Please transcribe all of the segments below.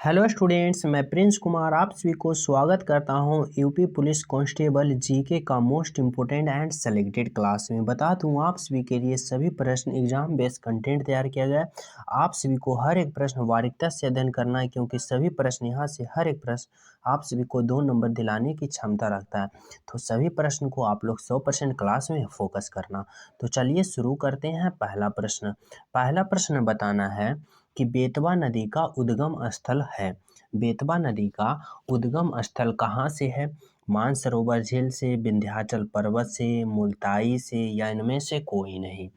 Hello students, मैं Prince Kumar आप सभी को स्वागत करता हूं यूपी पुलिस कांस्टेबल जीके का most important and selected class में। बता दूं आप सभी के लिए सभी प्रश्न एग्जाम बेस्ड कंटेंट तैयार किया गया है। आप सभी को हर एक प्रश्न बारीकता से अध्ययन करना है, क्योंकि सभी प्रश्न यहाँ से हर एक प्रश्न आप सभी को 2 नंबर दिलाने की क्षमता रखता है। तो सभी प्रश्न को आप लोग 100% क्लास में फोकस करना। तो चलिए शुरू करते हैं। पहला प्रश्न बताना है कि बेतवा नदी का उद्गम स्थल है। बेतवा नदी का उद्गम स्थल कहाँ से है? मानसरोवर झील से, विंध्याचल पर्वत से, मुल्ताई से, या इनमें से कोई नहीं।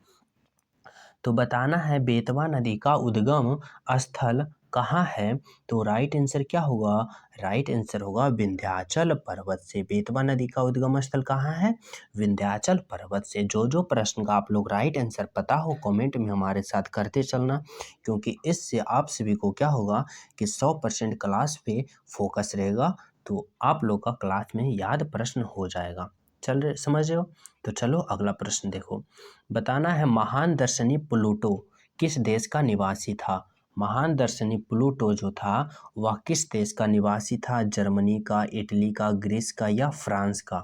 तो बताना है बेतवा नदी का उद्गम स्थल कहाँ है। तो राइट आंसर क्या होगा? राइट आंसर होगा विंध्याचल पर्वत से। बेतवा नदी का उद्गम स्थल कहाँ है? विंध्याचल पर्वत से। जो जो प्रश्न का आप लोग राइट आंसर पता हो कमेंट में हमारे साथ करते चलना, क्योंकि इससे आप सभी को क्या होगा कि 100% क्लास पे फोकस रहेगा, तो आप लोग का क्लास में याद प्रश्न हो जाएगा। समझ रहे हो? तो चलो अगला प्रश्न देखो। बताना है महान दर्शनी प्लूटो किस देश का निवासी था? महान दर्शनी प्लूटो जो था वह किस देश का निवासी था? जर्मनी का, इटली का, ग्रीस का, या फ्रांस का?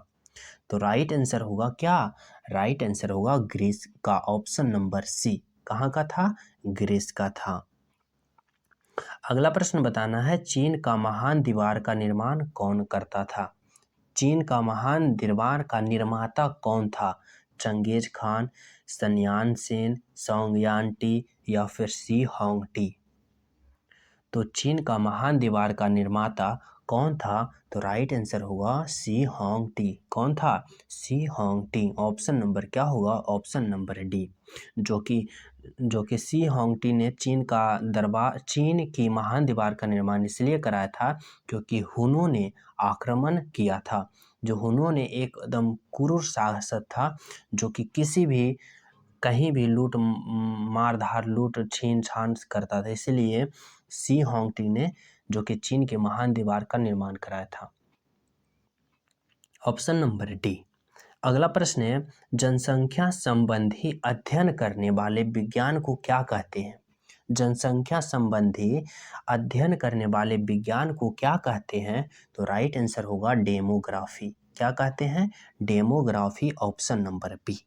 तो राइट आंसर होगा क्या? राइट आंसर होगा ग्रीस का, ऑप्शन नंबर सी। कहाँ का था? ग्रीस का था। अगला प्रश्न बताना है चीन का महान दीवार का निर्माण कौन करता था? चीन का महान दीवार का निर्माता कौन था? चंगेज खान, सन्यान सेन, सोंगयान टी, या फिर सी होंग टी? तो चीन का महान दीवार का निर्माता कौन था? तो राइट आंसर होगा सी होंग टी। कौन था? सी होंग टी। ऑप्शन नंबर क्या होगा? Option number D. जो कि सी होंग टी ने चीन की महान दीवार का निर्माण इसलिए कराया था क्योंकि हुनों ने आक्रमण किया था। जो हुनों ने एकदम क्रूर शासक था, जो कि किसी भी कहीं भी मारधार लूट छीन छान करता था। इसलिए सी होंगटी ने जो कि चीन के महान दीवार का निर्माण कराया था। Option number D. अगला प्रश्न है जनसंख्या संबंधी अध्ययन करने वाले विज्ञान को क्या कहते हैं? जनसंख्या संबंधी अध्ययन करने वाले विज्ञान को क्या कहते हैं? तो राइट आंसर होगा डेमोग्राफी। क्या कहते हैं? डेमोग्राफी। Option number B.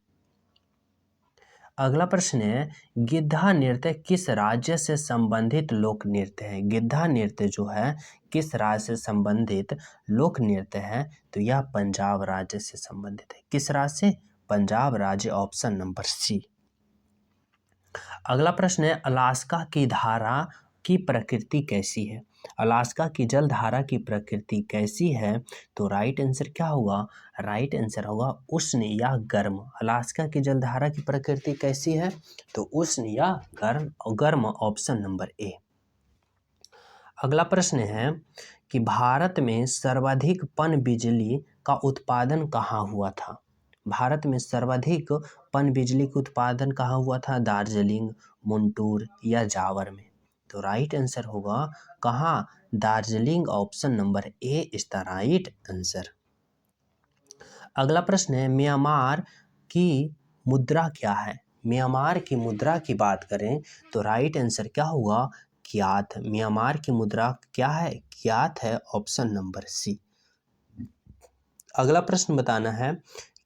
अगला प्रश्न है गिद्धा नृत्य किस राज्य से संबंधित लोक नृत्य है? गिद्धा नृत्य जो है किस राज्य से संबंधित लोक नृत्य है? तो यह पंजाब राज्य से संबंधित है। किस राज्य से? पंजाब राज्य। Option number C. अगला प्रश्न है अलास्का की धारा की प्रकृति कैसी है? अलास्का की जल धारा की प्रकृति कैसी है? तो राइट आंसर क्या होगा? राइट आंसर होगा उष्ण या गर्म। अलास्का की जल धारा की प्रकृति कैसी है? तो उष्ण या गर्म। Option number A. अगला प्रश्न है कि भारत में सर्वाधिक पनबिजली का उत्पादन कहाँ हुआ था? भारत में सर्वाधिक पनबिजली का उत्पादन कहाँ हुआ था? दार्जिलिंग, मुंटूर, या जावर में? तो राइट आंसर होगा कहाँ? Darjeeling. Option number A is the right answer. अगला प्रश्न है म्यांमार की मुद्रा क्या है? म्यांमार की मुद्रा की बात करें तो राइट आंसर क्या होगा? क्यात। म्यांमार की मुद्रा क्या है? क्यात है। Option number C. अगला प्रश्न बताना है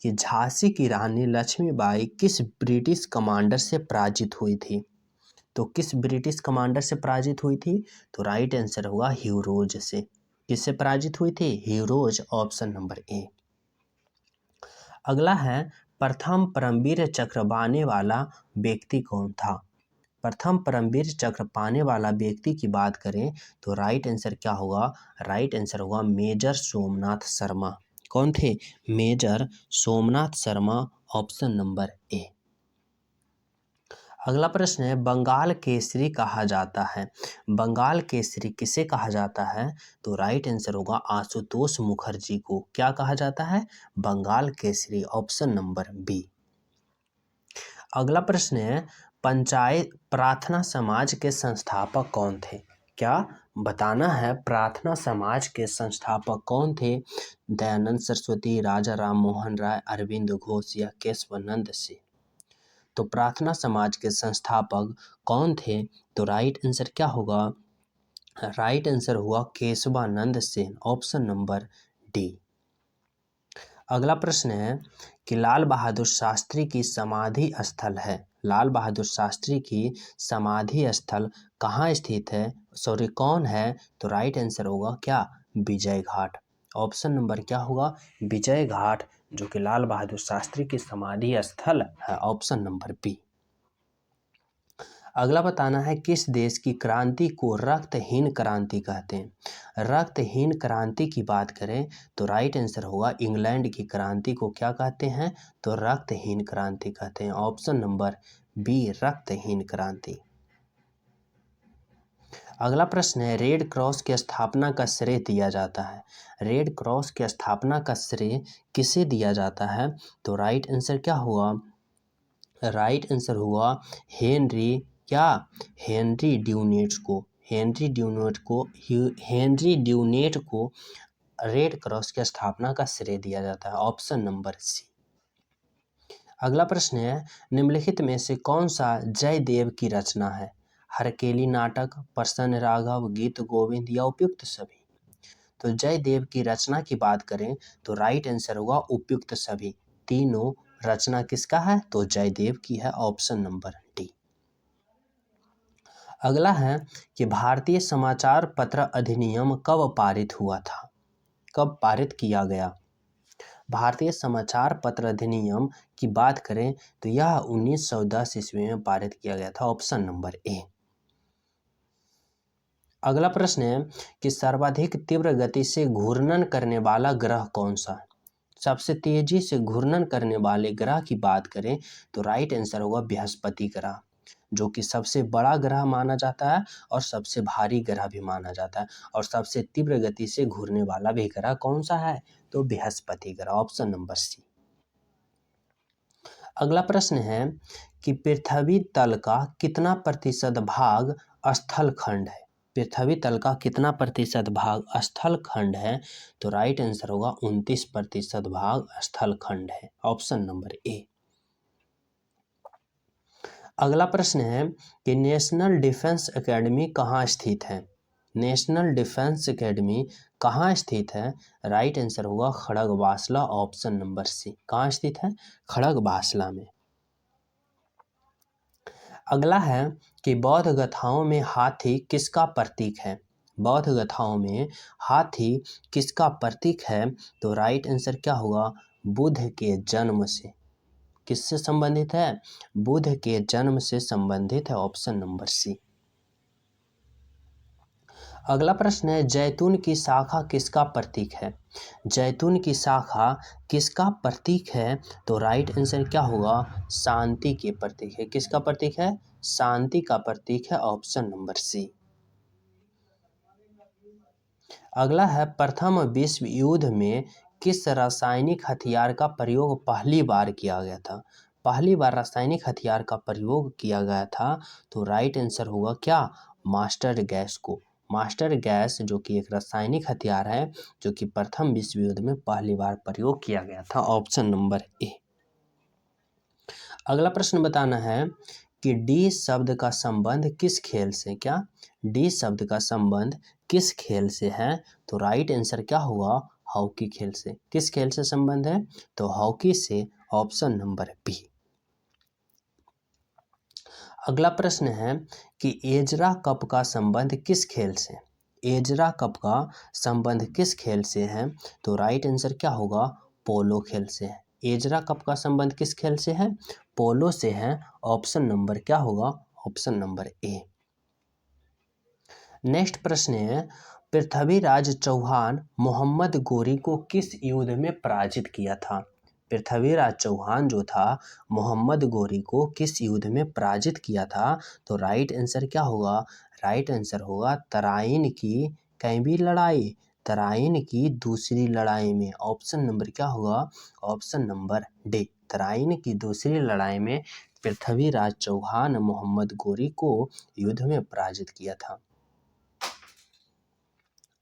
कि झांसी की रानी लक्ष्मीबाई किस ब्रिटिश कमांडर से पराजित हुई थी? तो किस ब्रिटिश कमांडर से पराजित हुई थी? तो राइट आंसर होगा ह्यूरोज से। किससे पराजित हुई थी? ह्यूरोज। Option number A. अगला है प्रथम परमवीर चक्र पाने वाला व्यक्ति कौन था? प्रथम परमवीर चक्र पाने वाला व्यक्ति की बात करें तो राइट आंसर क्या होगा? राइट आंसर होगा मेजर सोमनाथ शर्मा। कौन थे? Major Somnath Sharma. Option number A. अगला प्रश्न है बंगाल केसरी कहा जाता है। बंगाल केसरी किसे कहा जाता है? तो राइट आंसर होगा आशुतोष मुखर्जी को। क्या कहा जाता है? Bengal Kesari. Option number B. अगला प्रश्न है पंचायत प्रार्थना समाज के संस्थापक कौन थे? क्या बताना है? प्रार्थना समाज के संस्थापक कौन थे? दयानंद सरस्वती, राजा राम मोहन राय, अरविंद घोष, या केशवानंद से? तो प्रार्थना समाज के संस्थापक कौन थे? तो राइट आंसर क्या होगा? राइट आंसर हुआ Keshavananda Sen, option number D. अगला प्रश्न है कि लाल बहादुर शास्त्री की समाधि स्थल है, लाल बहादुर शास्त्री की समाधि स्थल कहाँ स्थित है, सॉरी कौन है, तो राइट आंसर होगा क्या, विजय घाट। ऑप्शन नंबर क्या होगा, विजय घाट, जो कि लाल बहादुर शास्त्री की समाधि स्थल है, ऑप्शन नंबर बी। अगला बताना है किस देश की क्रांति को रक्तहीन क्रांति कहते हैं। रक्तहीन क्रांति की बात करें तो राइट आंसर होगा इंग्लैंड की क्रांति को क्या कहते हैं, तो रक्तहीन क्रांति कहते हैं, ऑप्शन नंबर बी, रक्तहीन क्रांति। अगला प्रश्न है रेड क्रॉस की स्थापना का श्रेय दिया जाता है, रेड क्रॉस की स्थापना का श्रेय किसे दिया जाता है, तो राइट आंसर क्या हुआ, राइट आंसर हुआ हेनरी क्या, हेनरी ड्यूनेट को, हेनरी ड्यूनेट को, हेनरी ड्यूनेट को रेड क्रॉस की स्थापना का श्रेय दिया जाता है, ऑप्शन नंबर सी। अगला प्रश्न है निम्नलिखित में से कौन सा जयदेव की रचना है, हरकेली नाटक, प्रसन्न राघव, गीत गोविंद या उपयुक्त सभी। तो जयदेव की रचना की बात करें तो राइट आंसर होगा उपयुक्त सभी, तीनों रचना किसका है, तो जयदेव की है, ऑप्शन नंबर डी। अगला है कि भारतीय समाचार पत्र अधिनियम कब पारित हुआ था, कब पारित किया गया। भारतीय समाचार पत्र अधिनियम की बात करें तो यह 1910 ईस्वी में पारित किया गया था, ऑप्शन नंबर ए। अगला प्रश्न है कि सर्वाधिक तीव्र गति से घूर्णन करने वाला ग्रह कौन सा है, सबसे तेजी से घूर्णन करने वाले ग्रह की बात करें तो राइट आंसर होगा बृहस्पति ग्रह, जो कि सबसे बड़ा ग्रह माना जाता है और सबसे भारी ग्रह भी माना जाता है, और सबसे तीव्र गति से घूरने वाला भी ग्रह कौन सा है, तो बृहस्पति ग्रह, ऑप्शन नंबर सी। अगला प्रश्न है कि पृथ्वी तल का कितना प्रतिशत भाग स्थल खंड है, पृथ्वी तल का कितना प्रतिशत भाग स्थल खंड है, तो राइट आंसर होगा 29% भाग स्थल खंड है, ऑप्शन नंबर ए। अगला प्रश्न है कि नेशनल डिफेंस एकेडमी कहाँ स्थित है, नेशनल डिफेंस एकेडमी कहाँ स्थित है, राइट आंसर होगा खड़गवासला, ऑप्शन नंबर सी, कहाँ स्थित है, खड़गवासला में। अगला है कि बौद्ध गाथाओं में हाथी किसका प्रतीक है, बौद्ध गाथाओं में हाथी किसका प्रतीक है, तो राइट आंसर क्या होगा, बुद्ध के जन्म से, किससे संबंधित है, बुद्ध के जन्म से संबंधित है, ऑप्शन नंबर सी। अगला प्रश्न है जैतून की शाखा किसका प्रतीक है, जैतून की शाखा किसका प्रतीक है, तो राइट आंसर क्या होगा, शांति के प्रतीक है, किसका प्रतीक है, शांति का प्रतीक है, ऑप्शन नंबर सी। अगला है प्रथम विश्व युद्ध में किस रासायनिक हथियार का प्रयोग पहली बार किया गया था, पहली बार रासायनिक हथियार का प्रयोग किया गया था, तो राइट आंसर होगा क्या, मास्टर गैस को, मास्टर गैस जो कि एक रासायनिक हथियार है जो कि प्रथम विश्व युद्ध में पहली बार प्रयोग किया गया था, ऑप्शन नंबर ए। अगला प्रश्न बताना है कि डी शब्द का संबंध किस खेल से, क्या डी शब्द का संबंध किस खेल से है, तो राइट आंसर क्या हुआ, हॉकी खेल से, किस खेल से संबंध है, तो हॉकी से, ऑप्शन नंबर बी। अगला प्रश्न है कि एजरा कप का संबंध किस खेल से, एजरा कप का संबंध किस खेल से है, तो राइट आंसर क्या होगा, पोलो खेल से है, एजरा कप का संबंध किस खेल से है, पोलो से है, ऑप्शन नंबर क्या होगा, ऑप्शन नंबर ए। नेक्स्ट प्रश्न है पृथ्वीराज चौहान मोहम्मद गोरी को किस युद्ध में पराजित किया था, पृथ्वीराज चौहान जो था मोहम्मद गोरी को किस युद्ध में पराजित किया था, तो राइट आंसर क्या होगा, राइट आंसर होगा तराइन की कैंबी लड़ाई, तराइन की दूसरी लड़ाई में, ऑप्शन नंबर क्या होगा, ऑप्शन नंबर डी, तराइन की दूसरी लड़ाई में पृथ्वीराज चौहान मोहम्मद गोरी को युद्ध में पराजित किया था।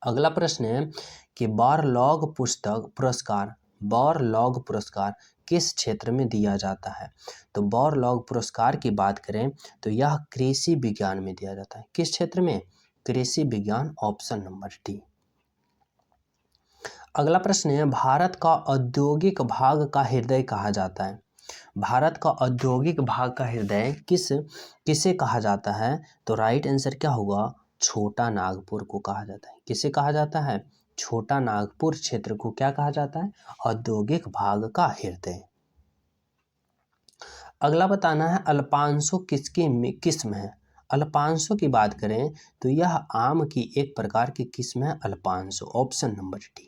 अगला प्रश्न है कि बारलॉग पुरस्कार, बारलॉग पुरस्कार किस क्षेत्र में दिया जाता है, तो बारलॉग पुरस्कार की बात करें तो यह कृषि विज्ञान में दिया जाता है, किस क्षेत्र में, कृषि विज्ञान, ऑप्शन नंबर डी। अगला प्रश्न है, भारत का औद्योगिक भाग का हृदय कहा जाता है। भारत का औद्योगिक भाग का हृदय किसे कहा जाता है? तो राइट आंसर क्या होगा? छोटा नागपुर को कहा जाता है। किसे कहा जाता है? छोटा नागपुर क्षेत्र को क्या कहा जाता है? औद्योगिक भाग का हृदय। अगला बताना है, अल्पांशु किसकी किस्म है? अल्पांशु की बात करें तो यह आम की एक प्रकार की किस्म है अल्पांशु, ऑप्शन नंबर डी।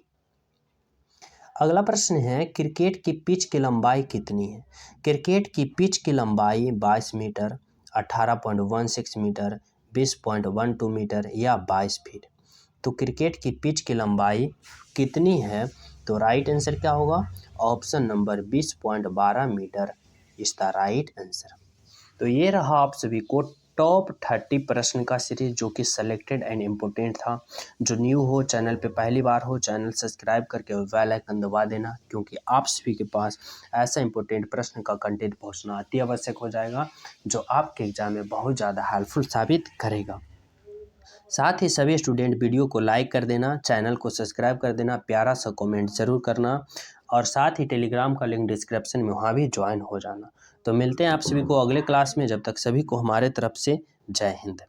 अगला प्रश्न है, क्रिकेट की पिच की लंबाई कितनी है? क्रिकेट की पिच की लंबाई 22 मीटर, 18.16 मीटर, 20.12 मीटर या 22 फीट। तो क्रिकेट की पिच की लंबाई कितनी है? तो राइट आंसर क्या होगा? Option number 20.12 metre is the right answer. तो ये रहा आप सभी को टॉप 30 प्रश्न का सीरीज, जो कि सेलेक्टेड एंड इम्पोर्टेंट था। जो न्यू हो, चैनल पे पहली बार हो, चैनल सब्सक्राइब करके बेल आइकन दबा देना, क्योंकि आप सभी के पास ऐसा इम्पोर्टेंट प्रश्न का कंटेंट पहुंचना अति आवश्यक हो जाएगा, जो आपके एग्जाम में बहुत ज़्यादा हेल्पफुल साबित करेगा। साथ ही सभी स्टूडेंट वीडियो को लाइक कर देना, चैनल को सब्सक्राइब कर देना, प्यारा सा कमेंट ज़रूर करना, और साथ ही टेलीग्राम का लिंक डिस्क्रिप्शन में, वहाँ भी ज्वाइन हो जाना। तो मिलते हैं आप सभी को अगले क्लास में, जब तक सभी को हमारे तरफ से जय हिंद।